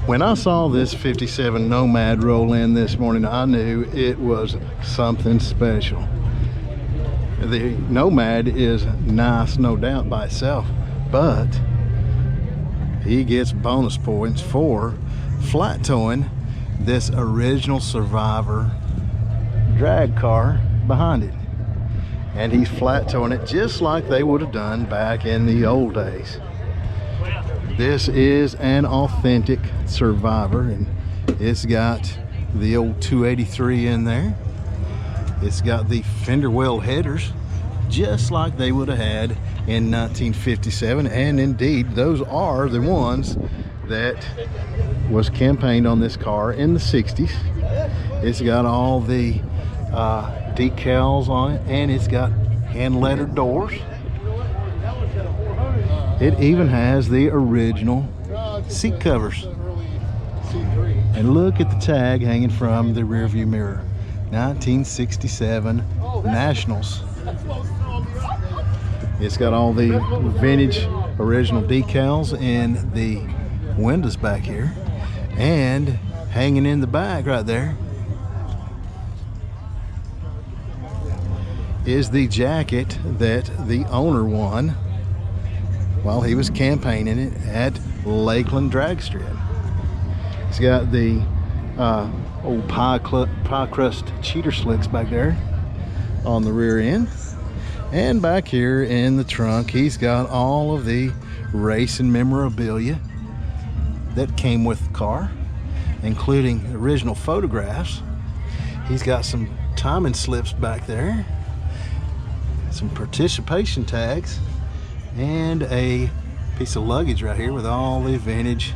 When I saw this 57 Nomad roll in this morning, I knew it was something special. The Nomad is nice, no doubt, by itself, but he gets bonus points for flat towing this original Survivor drag car behind it. And he's flat towing it just like they would have done back in the old days. This is an authentic Survivor, and it's got the old 283 in there. It's got the fender well headers just like they would have had in 1957, and indeed those are the ones that was campaigned on this car in the 60s. It's got all the decals on it, and it's got hand lettered doors. It even has the original seat covers. And look at the tag hanging from the rear view mirror. 1967 Nationals. It's got all the vintage original decals in the windows back here. And hanging in the back right there is the jacket that the owner won while he was campaigning it at Lakeland Drag Strip. It's got the old pie crust cheater slicks back there on the rear end. And back here in the trunk, he's got all of the racing memorabilia that came with the car, including original photographs. He's got some timing slips back there, some participation tags, and a piece of luggage right here with all the vintage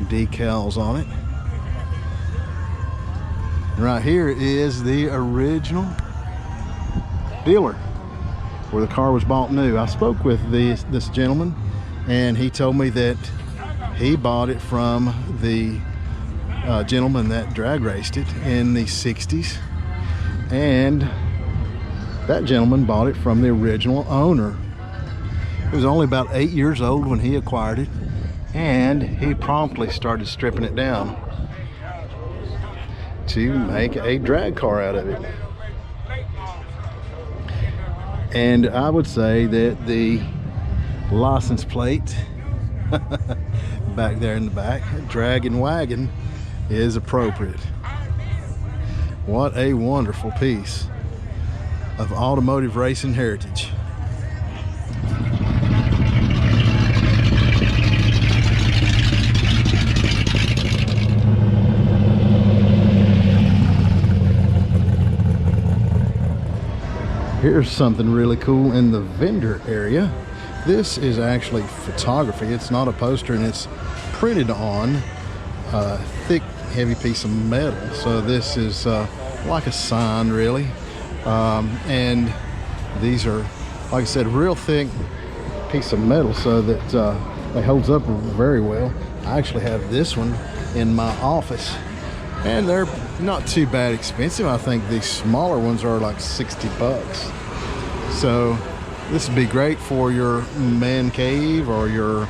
decals on it. And right here is the original dealer where the car was bought new. I spoke with this gentleman, and he told me that he bought it from the gentleman that drag raced it in the 60s, and that gentleman bought it from the original owner. It was only about 8 years old when he acquired it, and he promptly started stripping it down to make a drag car out of it. And I would say that the license plate back there in the back, Dragon Wagon, is appropriate. What a wonderful piece of automotive racing heritage. Here's something really cool in the vendor area. This is actually photography. It's not a poster, and it's printed on a thick, heavy piece of metal. So this is like a sign, really. And these are, like I said, real thick piece of metal, so that it holds up very well. I actually have this one in my office, and they're not too bad expensive. I think these smaller ones are like 60 bucks. So this would be great for your man cave or your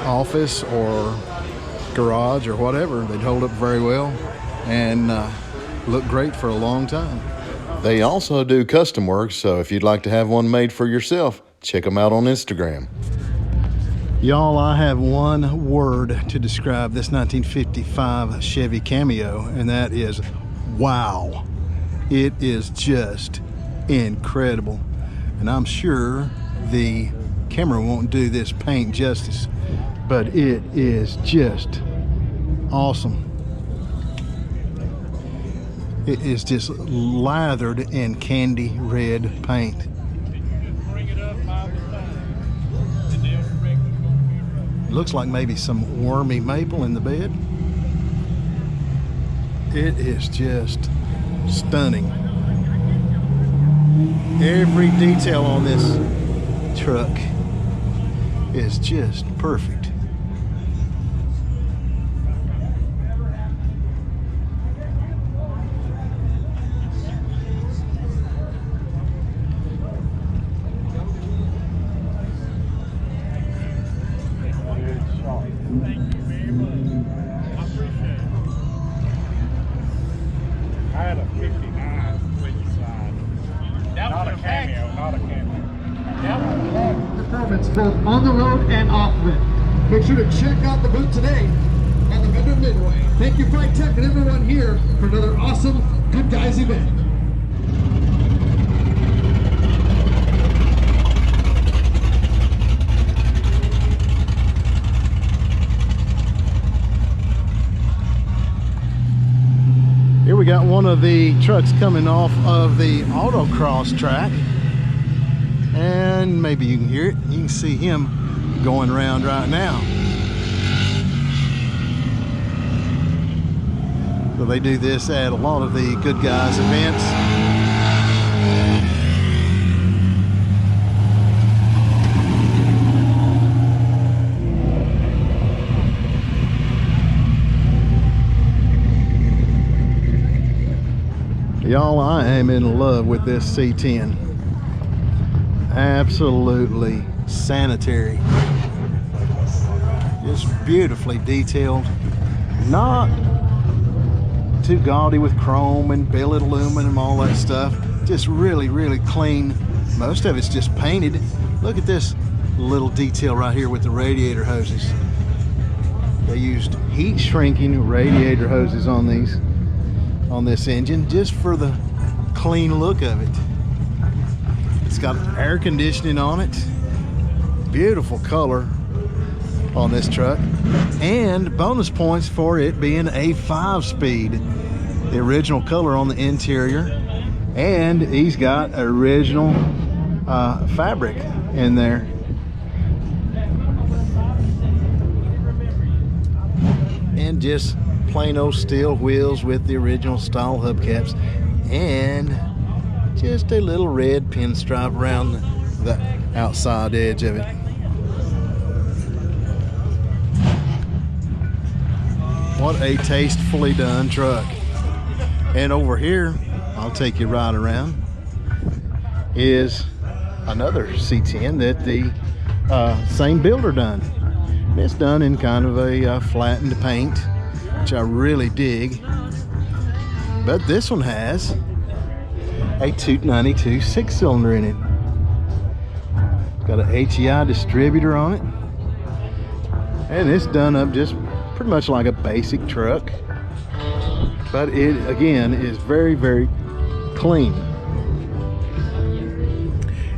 office or garage or whatever. They'd hold up very well and look great for a long time. They also do custom work, so if you'd like to have one made for yourself, check them out on Instagram. Y'all, I have one word to describe this 1955 Chevy Cameo, and that is wow. It is just incredible, and I'm sure the camera won't do this paint justice, but it is just awesome. It is just lathered in candy red paint. Looks like maybe some wormy maple in the bed. It is just stunning. Every detail on this truck is just perfect. both on the road and off of it. Make sure to check out the booth today on the Vendor Midway. Thank you, Flight Tech, and everyone here for another awesome Good Guys event. Here we got one of the trucks coming off of the autocross track, and maybe you can hear it. You can see him going around right now. So they do this at a lot of the Good Guys events. Y'all, I am in love with this C10. Absolutely sanitary. Just beautifully detailed. Not too gaudy with chrome and billet aluminum and all that stuff. Just really, really clean. Most of it's just painted. Look at this little detail right here with the radiator hoses. They used heat shrinking radiator hoses on these. On this engine, just for the clean look of it. It's got air conditioning on it. Beautiful color on this truck, and bonus points for it being a 5-speed. The original color on the interior, and he's got original fabric in there. And just plain old steel wheels with the original style hubcaps, and just a little red pinstripe around the outside edge of it. What a tastefully done truck. And over here, I'll take you right around, is another C10 that the same builder done. It's done in kind of a flattened paint, which I really dig. But this one has a 292 6-cylinder in it. It's got an HEI distributor on it, and it's done up just pretty much like a basic truck, but it again is very, very clean.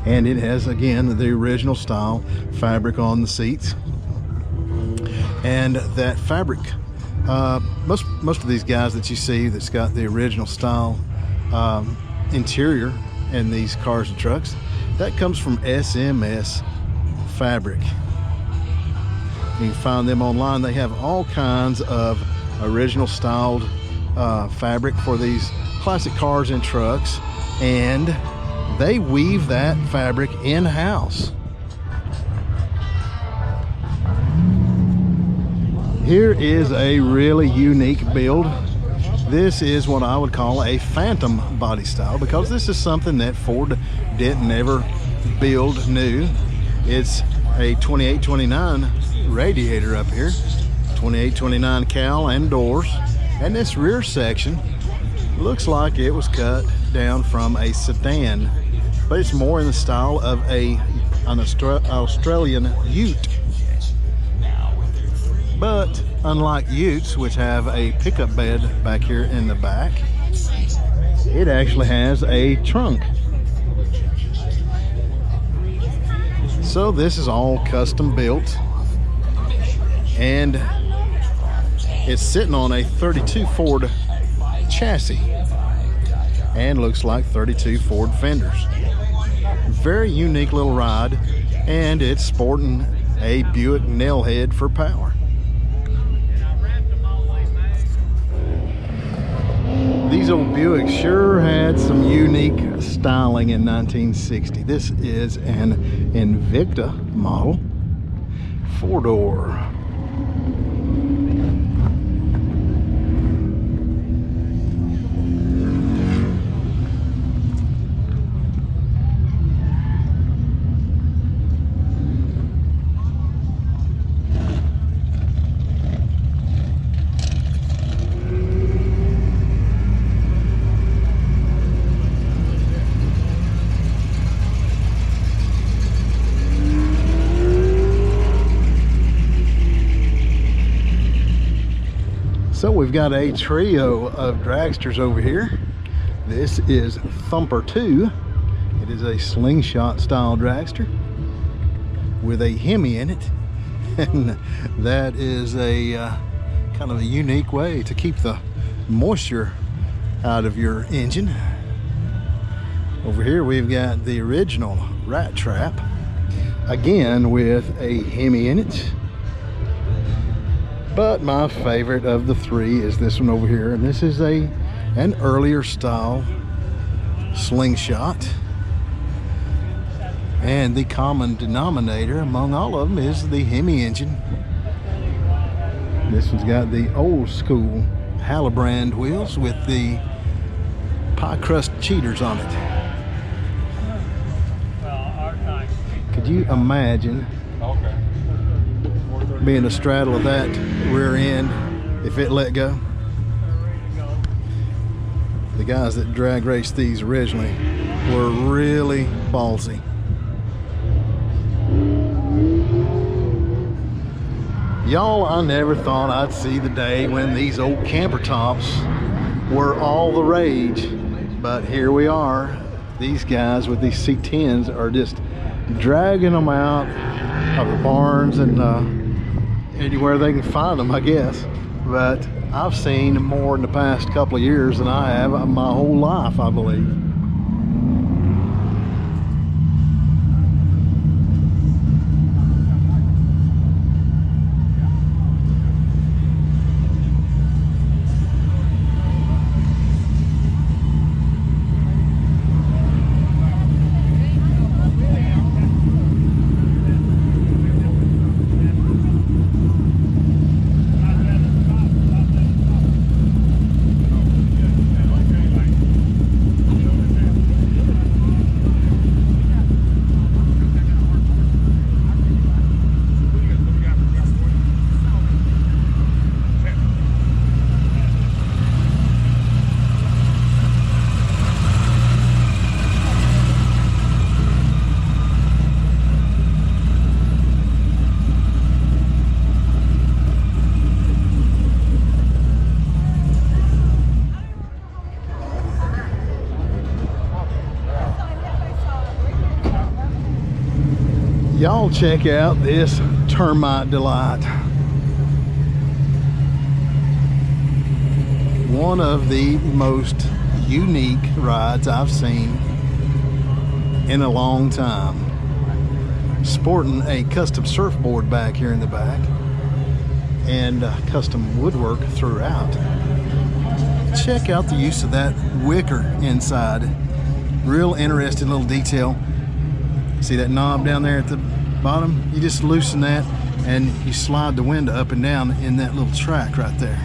And it has again the original style fabric on the seats, and that fabric, most of these guys that you see that's got the original style interior in these cars and trucks, that comes from SMS fabric. You can find them online. They have all kinds of original styled fabric for these classic cars and trucks, and they weave that fabric in-house. Here is a really unique build. This is what I would call a phantom body style, because this is something that Ford didn't ever build new. It's a 2829 radiator up here, 2829 cowl and doors, and this rear section looks like it was cut down from a sedan, but it's more in the style of an Australian ute. But unlike utes, which have a pickup bed back here in the back, it actually has a trunk. So this is all custom built, and it's sitting on a 32 Ford chassis and looks like 32 Ford fenders. Very unique little ride, and it's sporting a Buick nail head for power. These old Buicks sure had some unique styling in 1960. This is an Invicta model, 4-door. So we've got a trio of dragsters over here. This is Thumper 2. It is a slingshot style dragster with a Hemi in it. And that is a kind of a unique way to keep the moisture out of your engine. Over here we've got the original Rat Trap, again with a Hemi in it. But my favorite of the three is this one over here, and this is an earlier style slingshot. And the common denominator among all of them is the Hemi engine. This one's got the old school Hallebrand wheels with the pie crust cheaters on it. Could you imagine being astraddle of that rear end if it let go? The guys that drag raced these originally were really ballsy. Y'all, I never thought I'd see the day when these old camper tops were all the rage, but here we are. These guys with these C10s are just dragging them out of the barns and anywhere they can find them, I guess. But I've seen more in the past couple of years than I have my whole life, I believe. Y'all check out this termite delight. One of the most unique rides I've seen in a long time. Sporting a custom surfboard back here in the back and custom woodwork throughout. Check out the use of that wicker inside. Real interesting little detail. See that knob down there at the bottom? You just loosen that and you slide the window up and down in that little track right there.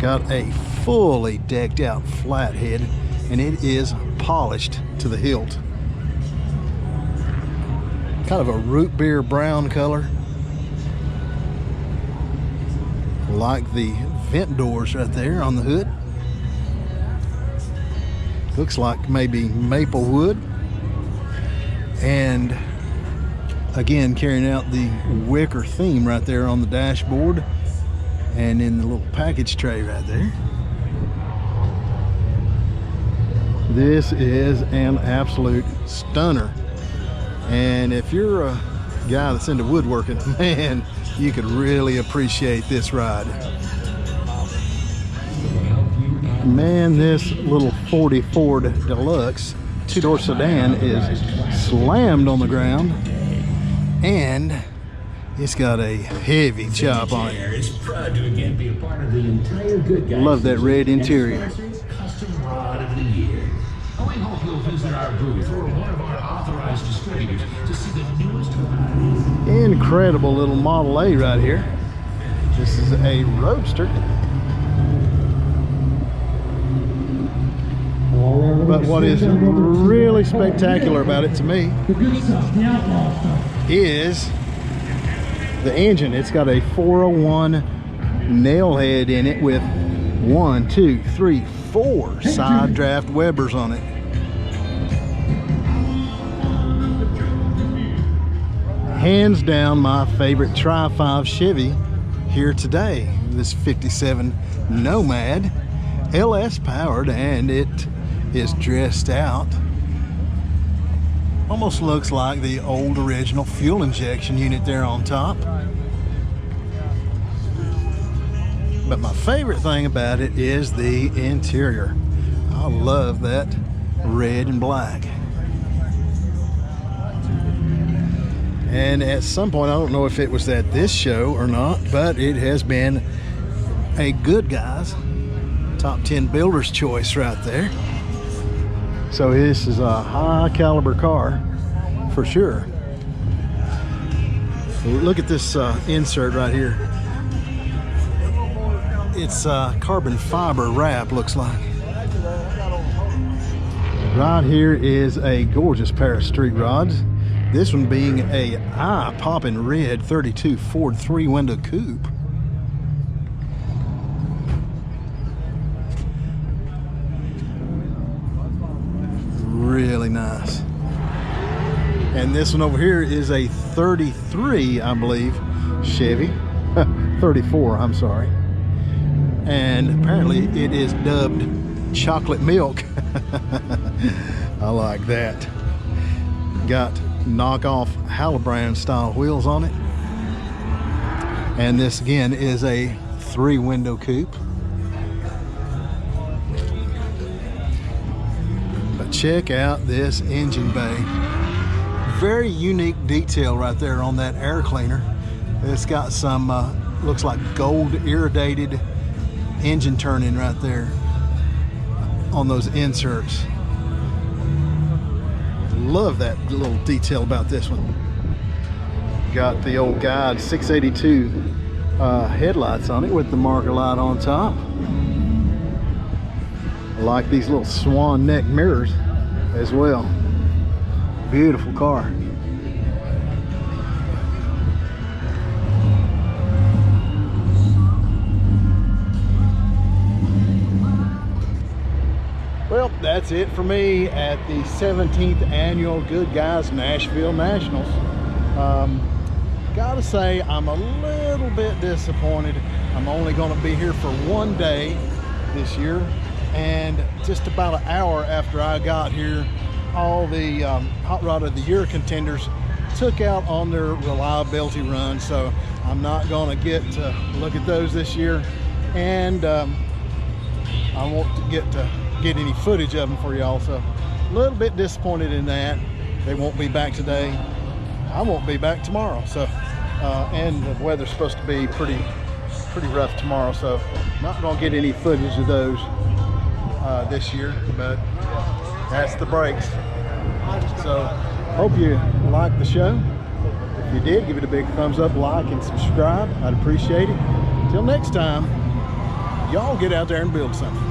Got a fully decked out flathead and it is polished to the hilt. Kind of a root beer brown color. Like the vent doors right there on the hood. Looks like maybe maple wood. And again, carrying out the wicker theme right there on the dashboard and in the little package tray right there. This is an absolute stunner. And if you're a guy that's into woodworking, man, you could really appreciate this ride. Man, this little 40 Ford Deluxe two-door sedan is slammed on the ground and it's got a heavy chop on it. Love that red interior. Custom rod of the year. We hope you'll visit our booth or one of our authorized distributors to see the newest varieties. Incredible little Model A right here. This is a Roadster. But what is really spectacular about it to me is the engine. It's got a 401 nail head in it with 1, 2, 3, 4 side draft Webers on it. hands down my favorite Tri-5 Chevy here today. This 57 Nomad, LS powered, and it is dressed out. Almost looks like the old original fuel injection unit there on top. But my favorite thing about it is the interior. I love that red and black. And at some point, I don't know if it was at this show or not, but it has been a Goodguys top 10 builder's choice right there. So this is a high caliber car for sure. Look at this insert right here. It's carbon fiber wrap, looks like. Right here is a gorgeous pair of street rods. This one being a eye-popping red 32 Ford 3-window coupe. Really nice. And this one over here is a 33, I believe, Chevy. 34, I'm sorry. And apparently it is dubbed chocolate milk. I like that. Got knockoff Halibran style wheels on it. And this again is a 3-window coupe. But check out this engine bay. Very unique detail right there on that air cleaner. It's got some looks like gold irradiated engine turning right there on those inserts. Love that little detail about this one. Got the old guide 682 headlights on it with the marker light on top. I like these little swan neck mirrors as well. Beautiful car. Well, that's it for me at the 17th annual Goodguys Nashville Nationals. Gotta say, I'm a little bit disappointed. I'm only gonna be here for one day this year, and just about an hour after I got here, all the Hot Rod of the Year contenders took out on their reliability run, so I'm not gonna get to look at those this year, and I won't get any footage of them for y'all, so a little bit disappointed in that. They won't be back today. I won't be back tomorrow, so and the weather's supposed to be pretty rough tomorrow, so not gonna get any footage of those this year, but that's the breaks. So hope you liked the show. If you did, give it a big thumbs up, like, and subscribe. I'd appreciate it. Till next time, y'all get out there and build something.